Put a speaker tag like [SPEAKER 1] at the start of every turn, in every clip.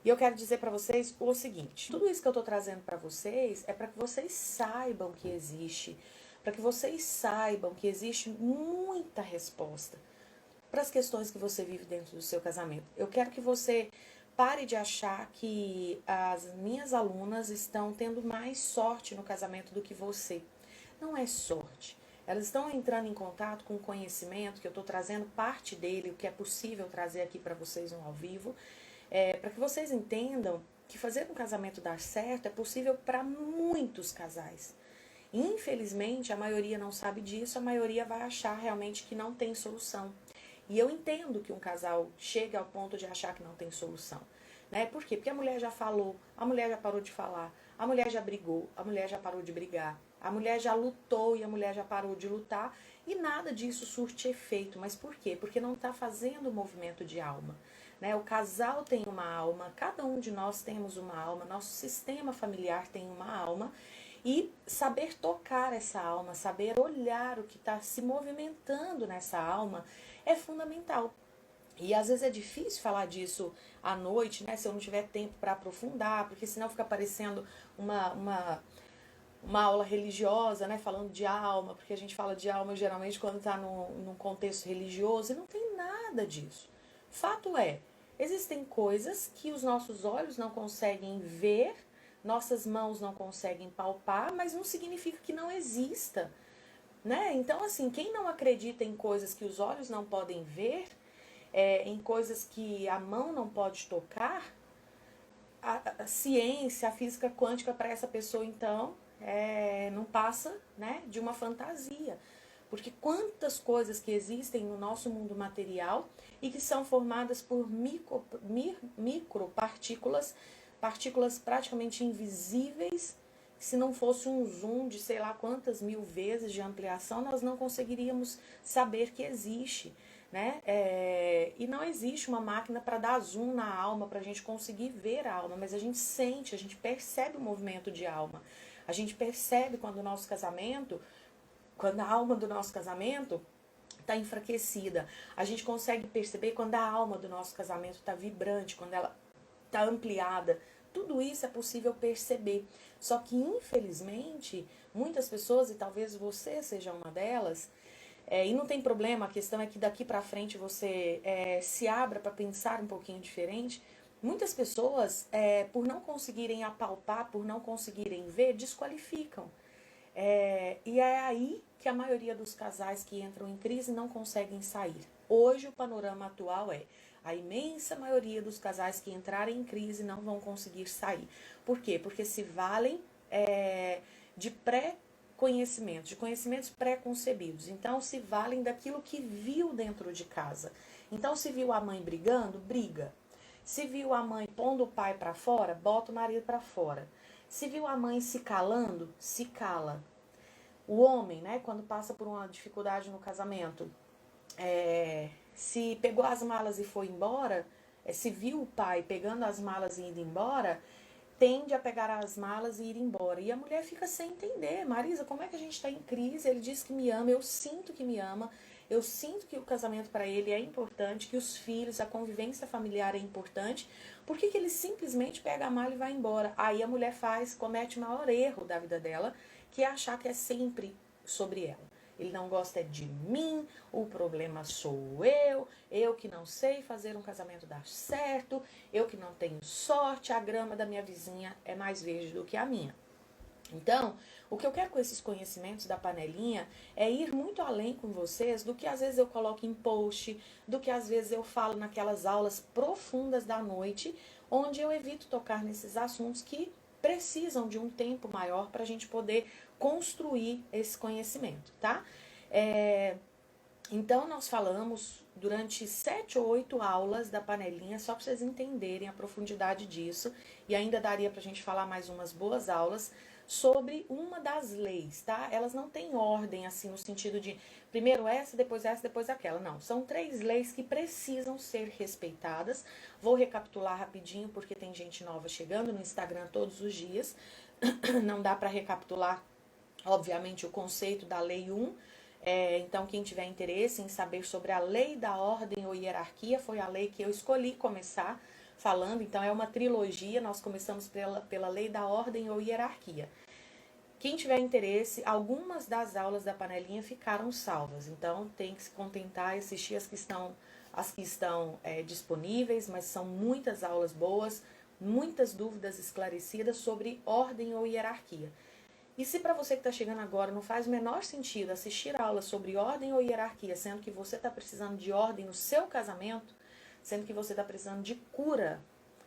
[SPEAKER 1] E eu quero dizer para vocês o seguinte: tudo isso que eu estou trazendo para vocês é para que vocês saibam que existe, para que vocês saibam que existe muita resposta para as questões que você vive dentro do seu casamento. Eu quero que você pare de achar que as minhas alunas estão tendo mais sorte no casamento do que você. Não é sorte. Elas estão entrando em contato com o conhecimento que eu estou trazendo parte dele, o que é possível trazer aqui para vocês no ao vivo, para que vocês entendam que fazer um casamento dar certo é possível para muitos casais. Infelizmente, a maioria não sabe disso, a maioria vai achar realmente que não tem solução. E eu entendo que um casal chegue ao ponto de achar que não tem solução. Né? Por quê? Porque a mulher já falou, a mulher já parou de falar, a mulher já brigou, a mulher já parou de brigar, a mulher já lutou e a mulher já parou de lutar e nada disso surte efeito. Mas por quê? Porque não está fazendo o movimento de alma. Né? O casal tem uma alma, cada um de nós temos uma alma, nosso sistema familiar tem uma alma. E saber tocar essa alma, saber olhar o que está se movimentando nessa alma é fundamental. E às vezes é difícil falar disso à noite, né? Se eu não tiver tempo para aprofundar, porque senão fica parecendo uma aula religiosa, né? Falando de alma, porque a gente fala de alma geralmente quando está num contexto religioso e não tem nada disso. Fato é, existem coisas que os nossos olhos não conseguem ver, nossas mãos não conseguem palpar, mas não significa que não exista. Né? Então, assim, quem não acredita em coisas que os olhos não podem ver, em coisas que a mão não pode tocar, a ciência, a física quântica para essa pessoa, então, não passa, né, de uma fantasia. Porque quantas coisas que existem no nosso mundo material e que são formadas por micropartículas, partículas praticamente invisíveis. Se não fosse um zoom de sei lá quantas mil vezes de ampliação, nós não conseguiríamos saber que existe. Né? E não existe uma máquina para dar zoom na alma, para a gente conseguir ver a alma, mas a gente sente, a gente percebe o movimento de alma. A gente percebe quando o nosso casamento, quando a alma do nosso casamento está enfraquecida. A gente consegue perceber quando a alma do nosso casamento está vibrante, quando ela está ampliada. Tudo isso é possível perceber. Só que, infelizmente, muitas pessoas, e talvez você seja uma delas, e não tem problema, a questão é que daqui para frente você se abra para pensar um pouquinho diferente. Muitas pessoas, por não conseguirem apalpar, por não conseguirem ver, desqualificam. E é aí que a maioria dos casais que entram em crise não conseguem sair. Hoje o panorama atual é: a imensa maioria dos casais que entrarem em crise não vão conseguir sair. Por quê? Porque se valem de pré-conhecimentos, de conhecimentos pré-concebidos. Então se valem daquilo que viu dentro de casa. Então se viu a mãe brigando, briga. Se viu a mãe pondo o pai para fora, bota o marido para fora. Se viu a mãe se calando, se cala. O homem, né, quando passa por uma dificuldade no casamento, se pegou as malas e foi embora, se viu o pai pegando as malas e indo embora, tende a pegar as malas e ir embora. E a mulher fica sem entender: Marisa, como é que a gente está em crise? Ele diz que me ama, eu sinto que me ama, eu sinto que o casamento para ele é importante, que os filhos, a convivência familiar é importante. Por que ele simplesmente pega a mala e vai embora? Aí a mulher comete o maior erro da vida dela, que é achar que é sempre sobre ela. Ele não gosta de mim, o problema sou eu que não sei fazer um casamento dar certo, eu que não tenho sorte, a grama da minha vizinha é mais verde do que a minha. Então, o que eu quero com esses conhecimentos da panelinha é ir muito além com vocês do que às vezes eu coloco em post, do que às vezes eu falo naquelas aulas profundas da noite, onde eu evito tocar nesses assuntos que precisam de um tempo maior para a gente poder construir esse conhecimento, tá? Então, nós falamos durante 7 ou 8 aulas da panelinha, só para vocês entenderem a profundidade disso, e ainda daria para a gente falar mais umas boas aulas sobre uma das leis, tá? Elas não têm ordem, assim, no sentido de primeiro essa, depois aquela. Não, são 3 leis que precisam ser respeitadas. Vou recapitular rapidinho, porque tem gente nova chegando no Instagram todos os dias. Não dá para recapitular, obviamente, o conceito da lei 1. Então, quem tiver interesse em saber sobre a lei da ordem ou hierarquia, foi a lei que eu escolhi começar falando, então é uma trilogia, nós começamos pela lei da ordem ou hierarquia. Quem tiver interesse, algumas das aulas da panelinha ficaram salvas, então tem que se contentar e assistir as que estão disponíveis, mas são muitas aulas boas, muitas dúvidas esclarecidas sobre ordem ou hierarquia. E se para você que está chegando agora não faz o menor sentido assistir aulas sobre ordem ou hierarquia, sendo que você está precisando de ordem no seu casamento, sendo que você está precisando de cura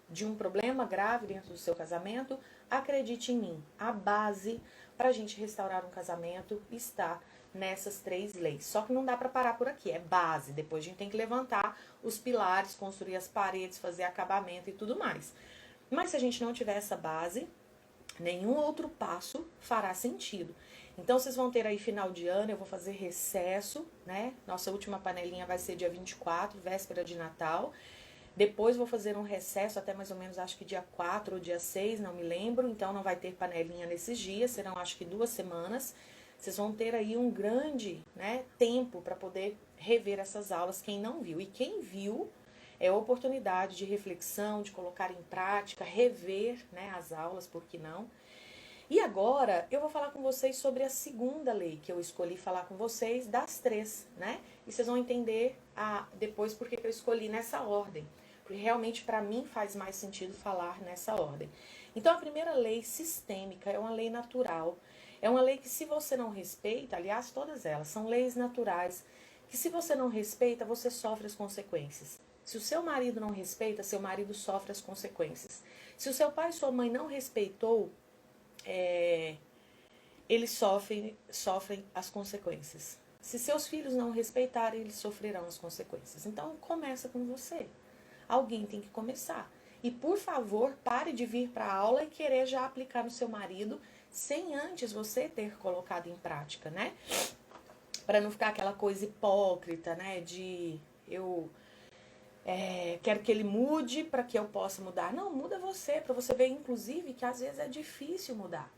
[SPEAKER 1] de um problema grave dentro do seu casamento, acredite em mim, a base para a gente restaurar um casamento está nessas 3 leis. Só que não dá para parar por aqui, é base. Depois a gente tem que levantar os pilares, construir as paredes, fazer acabamento e tudo mais. Mas se a gente não tiver essa base, nenhum outro passo fará sentido. Então vocês vão ter aí final de ano, eu vou fazer recesso, né? Nossa última panelinha vai ser dia 24, véspera de Natal. Depois vou fazer um recesso até mais ou menos, acho que dia 4 ou dia 6, não me lembro. Então não vai ter panelinha nesses dias, serão acho que 2 semanas. Vocês vão ter aí um grande, né, tempo para poder rever essas aulas, quem não viu. E quem viu, é oportunidade de reflexão, de colocar em prática, rever, né, as aulas, por que não? E agora eu vou falar com vocês sobre a segunda lei que eu escolhi falar com vocês, das 3, né? E vocês vão entender depois por que eu escolhi nessa ordem. Porque realmente para mim faz mais sentido falar nessa ordem. Então a primeira lei sistêmica é uma lei natural. É uma lei que se você não respeita, aliás, todas elas são leis naturais, que se você não respeita, você sofre as consequências. Se o seu marido não respeita, seu marido sofre as consequências. Se o seu pai e sua mãe não respeitou, eles sofrem as consequências. Se seus filhos não respeitarem, eles sofrerão as consequências. Então, começa com você. Alguém tem que começar. E, por favor, pare de vir para a aula e querer já aplicar no seu marido sem antes você ter colocado em prática, né? Para não ficar aquela coisa hipócrita, né? De eu quero que ele mude para que eu possa mudar. Não, muda você, para você ver, inclusive, que às vezes é difícil mudar.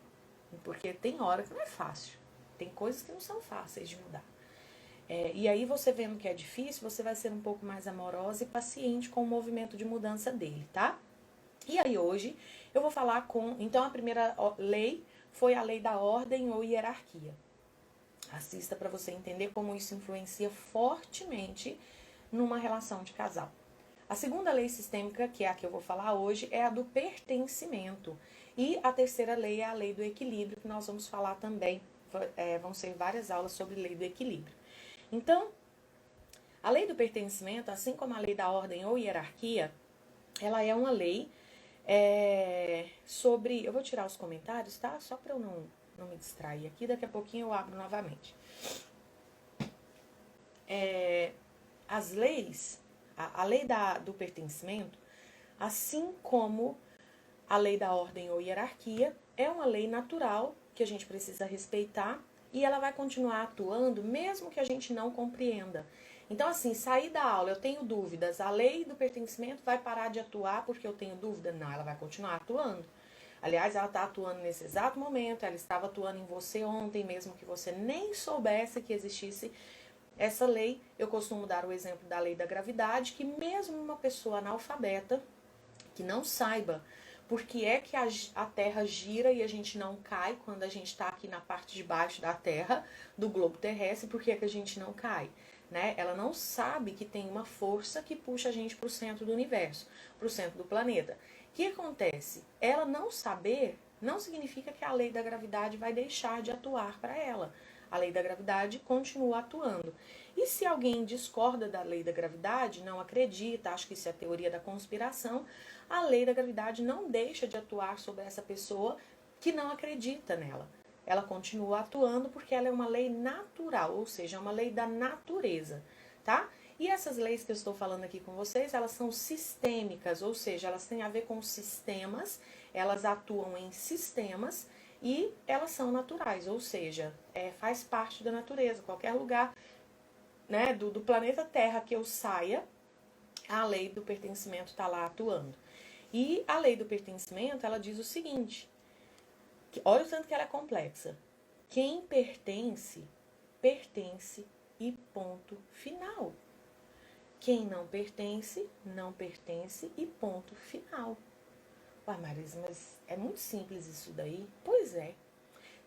[SPEAKER 1] Porque tem hora que não é fácil. Tem coisas que não são fáceis de mudar. E aí você vendo que é difícil, você vai ser um pouco mais amorosa e paciente com o movimento de mudança dele, tá? E aí hoje eu vou falar então a primeira lei foi a lei da ordem ou hierarquia. Assista para você entender como isso influencia fortemente numa relação de casal. A segunda lei sistêmica, que é a que eu vou falar hoje, é a do pertencimento. E a terceira lei é a lei do equilíbrio, que nós vamos falar também. Vão ser várias aulas sobre lei do equilíbrio. Então, a lei do pertencimento, assim como a lei da ordem ou hierarquia, ela é uma lei sobre... Eu vou tirar os comentários, tá? Só para eu não me distrair aqui. Daqui a pouquinho eu abro novamente. As leis... A lei do pertencimento, assim como a lei da ordem ou hierarquia, é uma lei natural que a gente precisa respeitar e ela vai continuar atuando mesmo que a gente não compreenda. Então, assim, sair da aula, eu tenho dúvidas, a lei do pertencimento vai parar de atuar porque eu tenho dúvida? Não, ela vai continuar atuando. Aliás, ela está atuando nesse exato momento, ela estava atuando em você ontem, mesmo que você nem soubesse que existisse essa lei. Eu costumo dar o exemplo da lei da gravidade, que mesmo uma pessoa analfabeta, que não saiba por que é que a Terra gira e a gente não cai quando a gente está aqui na parte de baixo da Terra, do globo terrestre, por que é que a gente não cai? Né? Ela não sabe que tem uma força que puxa a gente para o centro do universo, para o centro do planeta. O que acontece? Ela não saber não significa que a lei da gravidade vai deixar de atuar para ela. A lei da gravidade continua atuando. E se alguém discorda da lei da gravidade, não acredita, acha que isso é teoria da conspiração, a lei da gravidade não deixa de atuar sobre essa pessoa que não acredita nela. Ela continua atuando porque ela é uma lei natural, ou seja, é uma lei da natureza, tá? E essas leis que eu estou falando aqui com vocês, elas são sistêmicas, ou seja, elas têm a ver com sistemas, elas atuam em sistemas e elas são naturais, ou seja, faz parte da natureza. Qualquer lugar, né, do planeta Terra que eu saia, a lei do pertencimento está lá atuando. E a lei do pertencimento, ela diz o seguinte, olha o tanto que ela é complexa. Quem pertence, pertence e ponto final. Quem não pertence, não pertence e ponto final. Ué, Marisa, mas é muito simples isso daí? Pois é.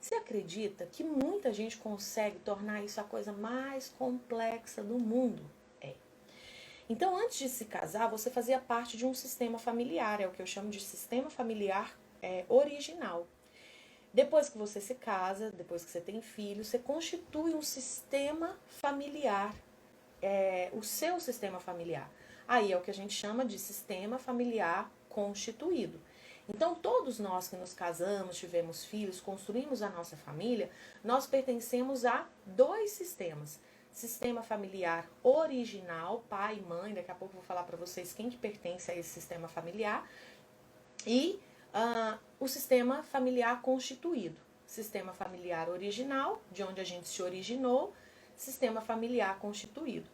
[SPEAKER 1] Você acredita que muita gente consegue tornar isso a coisa mais complexa do mundo? É. Então, antes de se casar, você fazia parte de um sistema familiar, é o que eu chamo de sistema familiar original. Depois que você se casa, depois que você tem filho, você constitui um sistema familiar, o seu sistema familiar. Aí é o que a gente chama de sistema familiar constituído. Então, todos nós que nos casamos, tivemos filhos, construímos a nossa família, nós pertencemos a dois sistemas. Sistema familiar original, pai e mãe, daqui a pouco eu vou falar para vocês quem que pertence a esse sistema familiar, e o sistema familiar constituído. Sistema familiar original, de onde a gente se originou, sistema familiar constituído.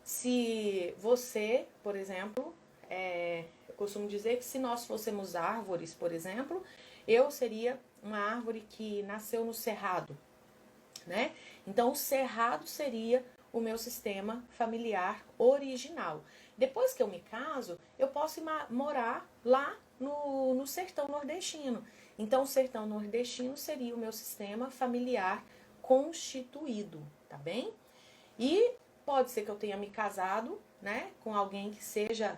[SPEAKER 1] Se você, por exemplo, eu costumo dizer que se nós fôssemos árvores, por exemplo, eu seria uma árvore que nasceu no cerrado, né? Então, o cerrado seria o meu sistema familiar original. Depois que eu me caso, eu posso ir morar lá no sertão nordestino. Então, o sertão nordestino seria o meu sistema familiar constituído, tá bem? E pode ser que eu tenha me casado, né, com alguém que seja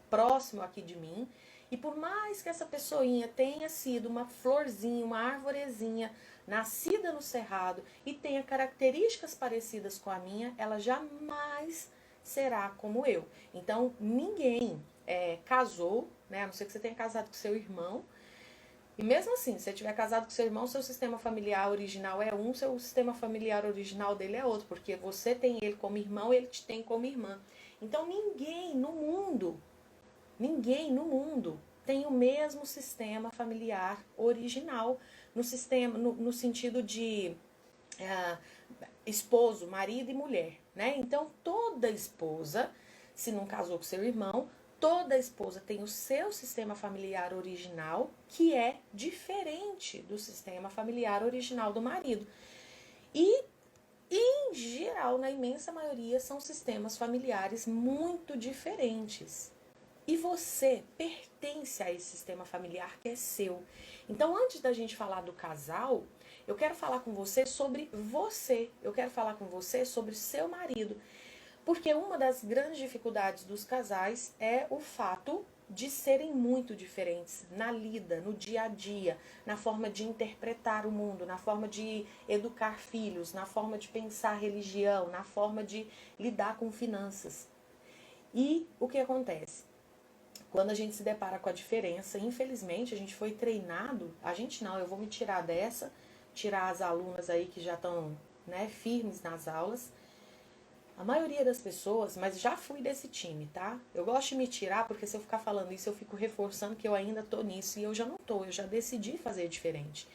[SPEAKER 1] próximo aqui de mim, e por mais que essa pessoinha tenha sido uma florzinha, uma arvorezinha, nascida no cerrado e tenha características parecidas com a minha, ela jamais será como eu. Então, ninguém casou, né, a não ser que você tenha casado com seu irmão, e mesmo assim, se você tiver casado com seu irmão, seu sistema familiar original é um, seu sistema familiar original dele é outro, porque você tem ele como irmão, ele te tem como irmã. Então, ninguém no mundo tem o mesmo sistema familiar original, no sentido de esposo, marido e mulher, né? Então, toda esposa, se não casou com seu irmão, toda esposa tem o seu sistema familiar original, que é diferente do sistema familiar original do marido. E, em geral, na imensa maioria, são sistemas familiares muito diferentes. E você pertence a esse sistema familiar que é seu. Então, antes da gente falar do casal, eu quero falar com você sobre você. Eu quero falar com você sobre seu marido. Porque uma das grandes dificuldades dos casais é o fato de serem muito diferentes na lida, no dia a dia, na forma de interpretar o mundo, na forma de educar filhos, na forma de pensar religião, na forma de lidar com finanças. E o que acontece? Quando a gente se depara com a diferença, infelizmente a gente foi treinado, a gente não, eu vou me tirar dessa, tirar as alunas aí que já estão, né, firmes nas aulas. A maioria das pessoas, mas já fui desse time, tá? Eu gosto de me tirar porque se eu ficar falando isso eu fico reforçando que eu ainda tô nisso e eu já não tô, eu já decidi fazer diferente.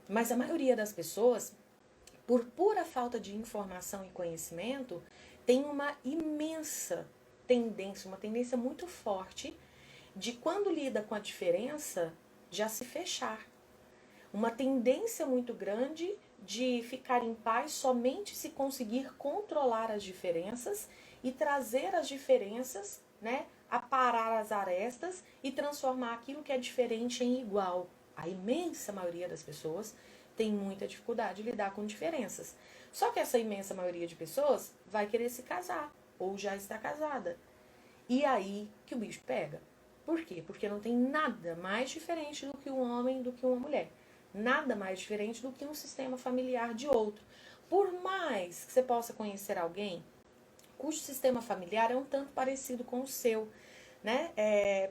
[SPEAKER 1] Mas a maioria das pessoas, por pura falta de informação e conhecimento, tem uma imensa tendência, uma tendência muito forte de quando lida com a diferença, já se fechar. Uma tendência muito grande de ficar em paz somente se conseguir controlar as diferenças e trazer as diferenças, né, aparar as arestas e transformar aquilo que é diferente em igual. A imensa maioria das pessoas tem muita dificuldade de lidar com diferenças. Só que essa imensa maioria de pessoas vai querer se casar ou já está casada. E aí que o bicho pega. Por quê? Porque não tem nada mais diferente do que um homem, do que uma mulher. Nada mais diferente do que um sistema familiar de outro. Por mais que você possa conhecer alguém cujo sistema familiar é um tanto parecido com o seu, né?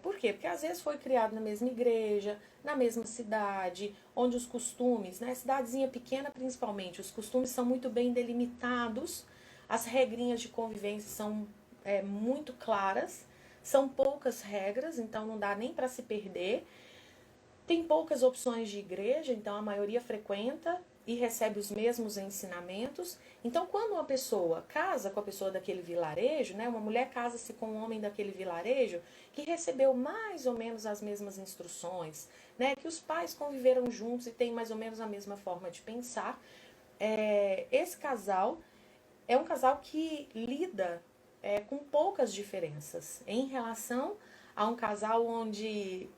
[SPEAKER 1] Por quê? Porque às vezes foi criado na mesma igreja, na mesma cidade, onde os costumes, né? Cidadezinha pequena principalmente, os costumes são muito bem delimitados, as regrinhas de convivência são muito claras, são poucas regras, então não dá nem para se perder. Tem poucas opções de igreja, então a maioria frequenta e recebe os mesmos ensinamentos. Então, quando uma pessoa casa com a pessoa daquele vilarejo, né, uma mulher casa-se com um homem daquele vilarejo que recebeu mais ou menos as mesmas instruções, né, que os pais conviveram juntos e têm mais ou menos a mesma forma de pensar, esse casal é um casal que lida com poucas diferenças em relação a um casal onde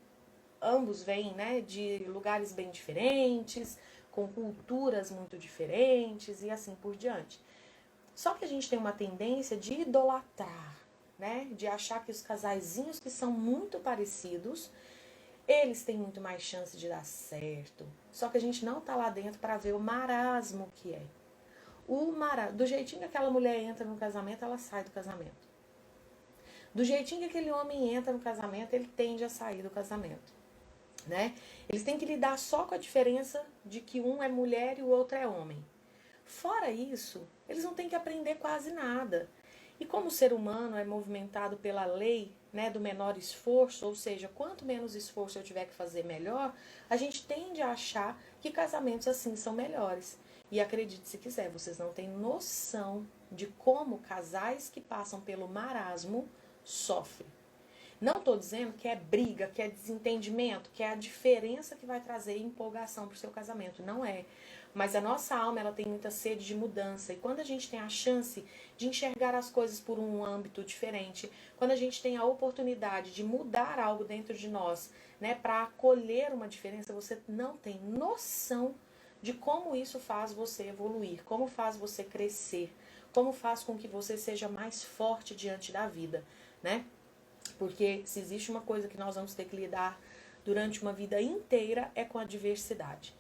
[SPEAKER 1] ambos vêm, né, de lugares bem diferentes, com culturas muito diferentes e assim por diante. Só que a gente tem uma tendência de idolatrar, né, de achar que os casaizinhos que são muito parecidos, eles têm muito mais chance de dar certo. Só que a gente não tá lá dentro para ver o marasmo que é. Do jeitinho que aquela mulher entra no casamento, ela sai do casamento. Do jeitinho que aquele homem entra no casamento, ele tende a sair do casamento, né? Eles têm que lidar só com a diferença de que um é mulher e o outro é homem. Fora isso, eles não têm que aprender quase nada. E como o ser humano é movimentado pela lei, né, do menor esforço, ou seja, quanto menos esforço eu tiver que fazer, melhor, a gente tende a achar que casamentos assim são melhores. E acredite se quiser, vocês não têm noção de como casais que passam pelo marasmo sofrem. Não estou dizendo que é briga, que é desentendimento, que é a diferença que vai trazer empolgação para o seu casamento. Não é. Mas a nossa alma, ela tem muita sede de mudança. E quando a gente tem a chance de enxergar as coisas por um âmbito diferente, quando a gente tem a oportunidade de mudar algo dentro de nós, né, para acolher uma diferença, você não tem noção de como isso faz você evoluir, como faz você crescer, como faz com que você seja mais forte diante da vida, né? Porque se existe uma coisa que nós vamos ter que lidar durante uma vida inteira é com a diversidade.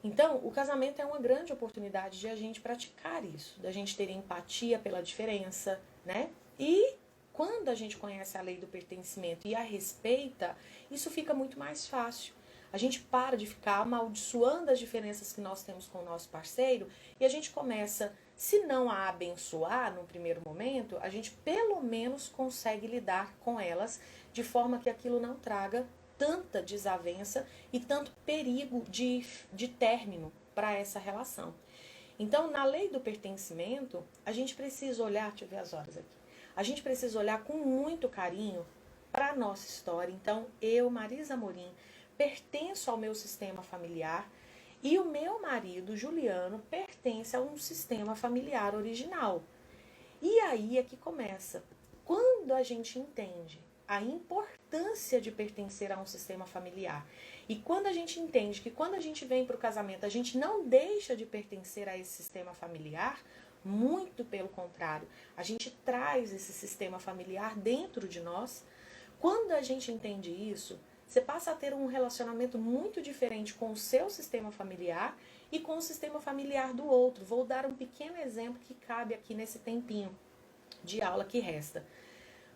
[SPEAKER 1] Então, o casamento é uma grande oportunidade de a gente praticar isso, da gente ter empatia pela diferença, né? E quando a gente conhece a lei do pertencimento e a respeita, isso fica muito mais fácil. A gente para de ficar amaldiçoando as diferenças que nós temos com o nosso parceiro e a gente começa, se não a abençoar no primeiro momento, a gente pelo menos consegue lidar com elas de forma que aquilo não traga tanta desavença e tanto perigo de término para essa relação. Então, na lei do pertencimento, a gente precisa olhar, deixa eu ver as horas aqui, a gente precisa olhar com muito carinho para a nossa história. Então, eu, Marisa Amorim, pertenço ao meu sistema familiar e o meu marido, Juliano, pertence a um sistema familiar original. E aí é que começa. Quando a gente entende a importância de pertencer a um sistema familiar e quando a gente entende que quando a gente vem para o casamento a gente não deixa de pertencer a esse sistema familiar, muito pelo contrário, a gente traz esse sistema familiar dentro de nós. Quando a gente entende isso, você passa a ter um relacionamento muito diferente com o seu sistema familiar e com o sistema familiar do outro. Vou dar um pequeno exemplo que cabe aqui nesse tempinho de aula que resta.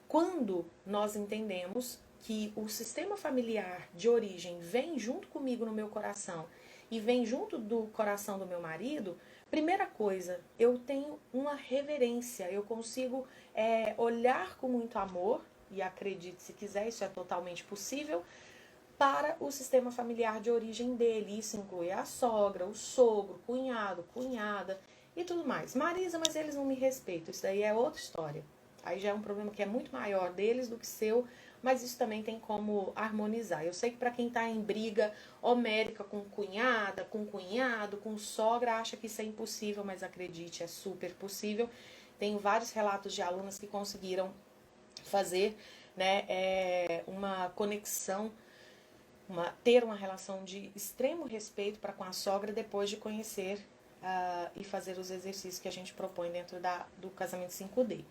[SPEAKER 1] Quando nós entendemos que o sistema familiar de origem vem junto comigo no meu coração e vem junto do coração do meu marido, primeira coisa, eu tenho uma reverência, eu consigo olhar com muito amor, e acredite se quiser, isso é totalmente possível, para o sistema familiar de origem dele. Isso inclui a sogra, o sogro, cunhado, cunhada e tudo mais. Marisa, mas eles não me respeitam, isso daí é outra história. Aí já é um problema que é muito maior deles do que seu, mas isso também tem como harmonizar. Eu sei que para quem está em briga homérica com cunhada, com cunhado, com sogra, acha que isso é impossível, mas acredite, é super possível. Tenho vários relatos de alunas que conseguiram fazer, né, uma conexão, ter uma relação de extremo respeito para com a sogra depois de conhecer e fazer os exercícios que a gente propõe dentro do casamento 5D.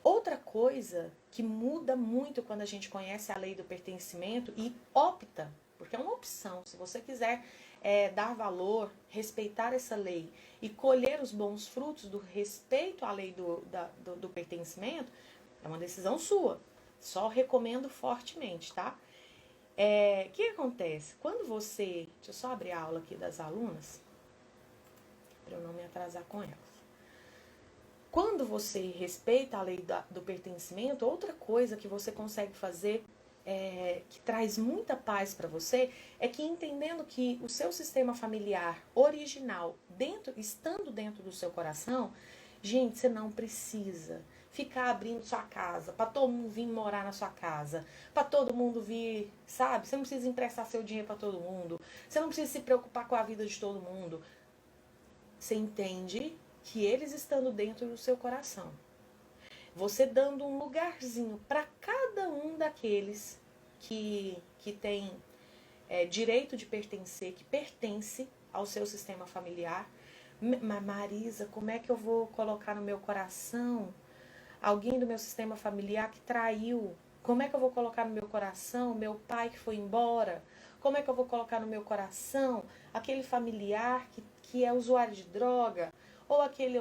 [SPEAKER 1] Outra coisa que muda muito quando a gente conhece a lei do pertencimento e opta, porque é uma opção, se você quiser dar valor, respeitar essa lei e colher os bons frutos do respeito à lei do pertencimento, é uma decisão sua. Só recomendo fortemente, tá? O que acontece? Quando você... Deixa eu só abrir a aula aqui das alunas, para eu não me atrasar com elas. Quando você respeita a lei do pertencimento, outra coisa que você consegue fazer, que traz muita paz para você, é que entendendo que o seu sistema familiar original, estando dentro do seu coração, gente, você não precisa ficar abrindo sua casa, para todo mundo vir morar na sua casa, para todo mundo vir, sabe? Você não precisa emprestar seu dinheiro para todo mundo, você não precisa se preocupar com a vida de todo mundo. Você entende que eles estando dentro do seu coração, Você dando um lugarzinho para cada um daqueles que tem direito de pertencer, que pertence ao seu sistema familiar. Mas Marisa, como é que eu vou colocar no meu coração alguém do meu sistema familiar que traiu? Como é que eu vou colocar no meu coração meu pai que foi embora? Como é que eu vou colocar no meu coração aquele familiar que é usuário de droga? Ou aquele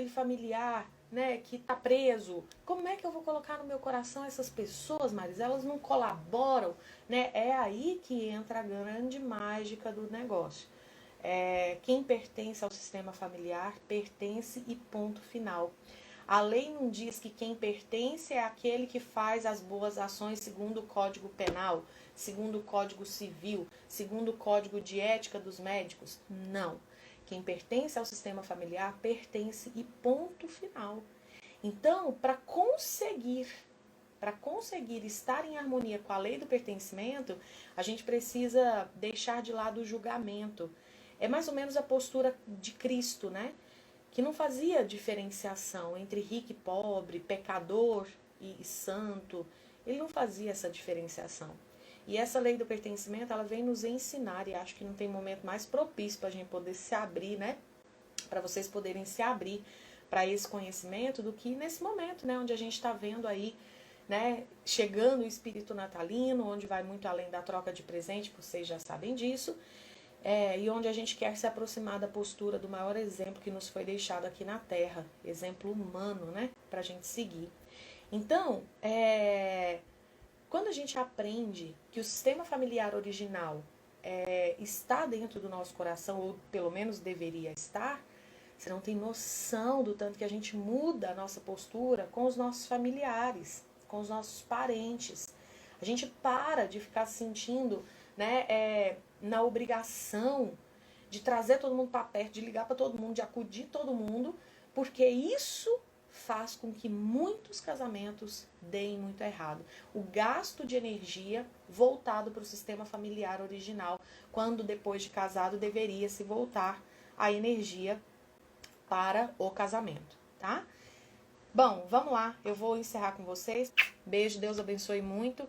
[SPEAKER 1] familiar, né, que está preso. Como é que eu vou colocar no meu coração essas pessoas, Marisa? Elas não colaboram, né? É aí que entra a grande mágica do negócio. Quem pertence ao sistema familiar pertence e ponto final. A lei não diz que quem pertence é aquele que faz as boas ações segundo o Código Penal, segundo o Código Civil, segundo o Código de Ética dos Médicos. Não. Quem pertence ao sistema familiar pertence e ponto final. Então, para conseguir estar em harmonia com a lei do pertencimento, a gente precisa deixar de lado o julgamento. É mais ou menos a postura de Cristo, né? Que não fazia diferenciação entre rico e pobre, pecador e santo. Ele não fazia essa diferenciação. E essa lei do pertencimento, ela vem nos ensinar, e acho que não tem momento mais propício para a gente poder se abrir, né? Para vocês poderem se abrir para esse conhecimento do que nesse momento, né? Onde a gente está vendo aí, né? Chegando o espírito natalino, onde vai muito além da troca de presente, vocês já sabem disso. E onde a gente quer se aproximar da postura do maior exemplo que nos foi deixado aqui na Terra, exemplo humano, né, para a gente seguir. Então, quando a gente aprende que o sistema familiar original está dentro do nosso coração, ou pelo menos deveria estar, você não tem noção do tanto que a gente muda a nossa postura com os nossos familiares, com os nossos parentes. A gente para de ficar se sentindo, né, na obrigação de trazer todo mundo para perto, de ligar para todo mundo, de acudir todo mundo, porque isso faz com que muitos casamentos deem muito errado. O gasto de energia voltado para o sistema familiar original, quando depois de casado deveria se voltar a energia para o casamento, tá? Bom, vamos lá, eu vou encerrar com vocês. Beijo, Deus abençoe muito.